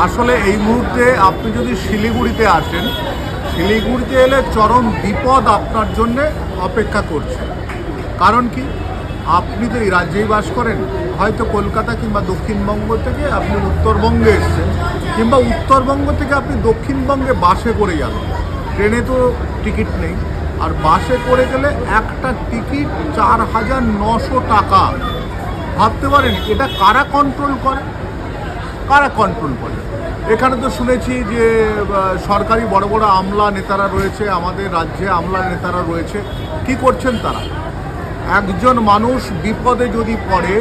আসলে এই মুহূর্তে আপনি যদি শিলিগুড়িতে আসেন, শিলিগুড়িতে এলে চরম বিপদ আপনার জন্যে অপেক্ষা করছে। কারণ কি, আপনি তো এই রাজ্যেই বাস করেন, হয়তো কলকাতা কিংবা দক্ষিণবঙ্গ থেকে আপনি উত্তরবঙ্গে এসছেন, কিংবা উত্তরবঙ্গ থেকে আপনি দক্ষিণবঙ্গে বাসে করে যাবেন। ট্রেনে তো টিকিট নেই, আর বাসে করে গেলে একটা টিকিট 4,900 টাকা। ভাবতে পারেন এটা কারা কন্ট্রোল করে? কারা কন্ট্রোল করে? এখানে তো শুনেছি যে সরকারি বড় বড় আমলা নেতারা রয়েছে, আমাদের রাজ্যে আমলা নেতারা রয়েছে। কি করছেন তারা? একজন মানুষ বিপদে যদি পড়ে,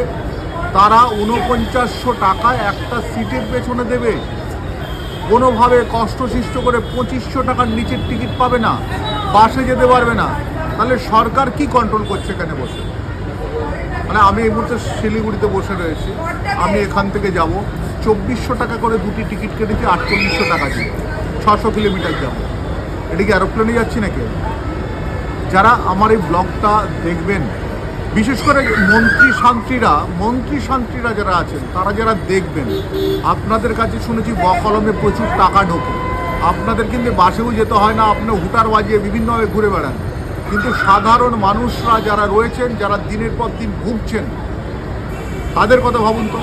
তারা 4900 টাকায় একটা সিটের পেছনে দেবে, কোনোভাবে কষ্টসিষ্ট করে 2500 টাকার নিচের টিকিট পাবে না, বাসে যেতে পারবে না। তাহলে সরকার কি কন্ট্রোল করছে এখানে বসে? মানে আমি এই মুহূর্তে শিলিগুড়িতে বসে রয়েছি, আমি এখান থেকে যাব 2400 টাকা করে দুটি টিকিট কেটেছি, 4800 টাকা দিয়ে 600 কিলোমিটার যাব। এটা কি অ্যারোপ্লেনে যাচ্ছি নাকি? যারা আমার এই ব্লগটা দেখবেন, বিশেষ করে মন্ত্রী শান্ত্রীরা যারা আছেন, তারা যারা দেখবেন, আপনাদের কাছে শুনেছি বকলমে প্রচুর টাকা ঢোকে। আপনাদের কিন্তু বাসেও যেতে হয় না, আপনি হুটার বাজিয়ে বিভিন্নভাবে ঘুরে বেড়ান। কিন্তু সাধারণ মানুষরা যারা রয়েছেন, যারা দিনের পর দিন ভুগছেন, তাদের কথা ভাবুন তো।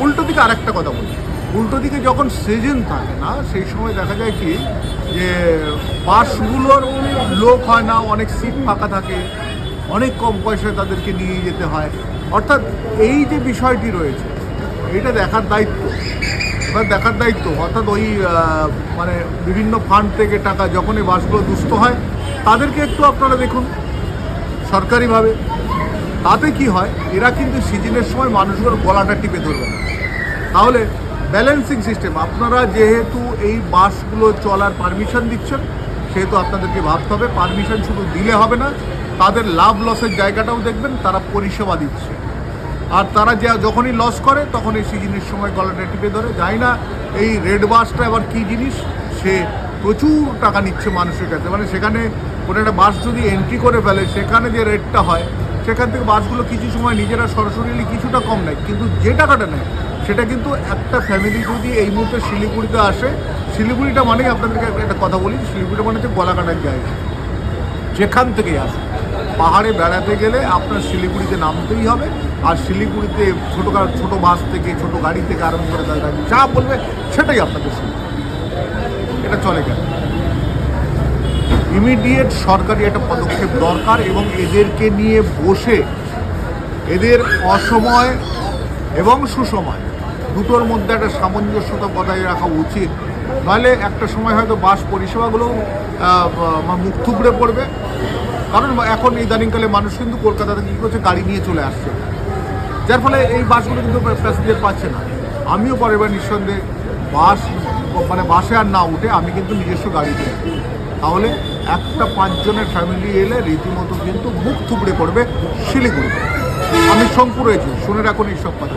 উল্টো দিকে আরেকটা কথা বলি, উল্টো দিকে যখন সিজন থাকে না, সেই সময় দেখা যায় কি যে বাসগুলোর লোক হয় না, অনেক সিট ফাঁকা থাকে, অনেক কম পয়সায় তাদেরকে নিয়ে যেতে হয়। অর্থাৎ এই যে বিষয়টি রয়েছে, এইটা দেখার দায়িত্ব অর্থাৎ ওই মানে বিভিন্ন ফান্ড থেকে টাকা যখন এই বাসগুলো দুস্থ হয়, তাদেরকে একটু আপনারা দেখুন সরকারিভাবে। তাতে কি হয়, এরা কিন্তু সিজনের সময় মানুষগুলোর গলাটা টিপে ধরবে না। তাহলে ব্যালেন্সিং সিস্টেম, আপনারা যেহেতু এই বাসগুলো চলার পারমিশন দিচ্ছেন, সেহেতু আপনাদেরকে ভাবতে হবে পারমিশন শুধু দিলে হবে না, তাদের লাভ লসের জায়গাটাও দেখবেন, তারা পরিষেবা দিচ্ছে। আর তারা যখনই লস করে তখন এই সিজনের সময় গলাটা টিপে ধরে। যায় না এই রেড বাসটা আবার কী জিনিস, সে প্রচুর টাকা নিচ্ছে মানুষের কাছে। মানে সেখানে কোনো একটা বাস যদি এন্ট্রি করে ফেলে, সেখানে যে রেটটা হয়, সেখান থেকে বাসগুলো কিছু সময় নিজেরা সরাসরি কিছুটা কম নেয়, কিন্তু যে টাকাটা নেয় সেটা কিন্তু একটা ফ্যামিলি যদি এই মুহূর্তে শিলিগুড়িতে আসে, শিলিগুড়িটা মানেই আপনাদেরকে একটা কথা বলি, শিলিগুড়িটা মানে হচ্ছে গলা কাটার জায়গা। যেখান থেকেই আসে, পাহাড়ে বেড়াতে গেলে আপনার শিলিগুড়িতে নামতেই হবে। আর শিলিগুড়িতে ছোট বাস থেকে, ছোট গাড়ি থেকে আরম্ভ করে তারা যা বলবে সেটাই আপনাকে শুনবে। এটা চলে গেল। ইমিডিয়েট সরকারি একটা পদক্ষেপ দরকার, এবং এদেরকে নিয়ে বসে এদের অসময় এবং সুসময় দুটোর মধ্যে একটা সামঞ্জস্যতা বজায় রাখা উচিত। নাহলে একটা সময় হয়তো বাস পরিষেবাগুলোও মুখ থুবড়ে পড়বে। কারণ এখন ইদানিংকালে মানুষ কিন্তু কলকাতা থেকে কী করছে, গাড়ি নিয়ে চলে আসছে, যার ফলে এই বাসগুলো কিন্তু প্যাসেঞ্জার পাচ্ছে না। আমিও পরের বার নিঃসন্দেহে বাসে আর না উঠে আমি কিন্তু নিজস্ব গাড়িতে, তাহলে একটা 5 জনের ফ্যামিলি এলে রীতিমতো কিন্তু মুখ থুবড়ে পড়বে শিলিগুড়িতে। আমি শঙ্কু রয়েছি, শুনে রাখুন এইসব কথা।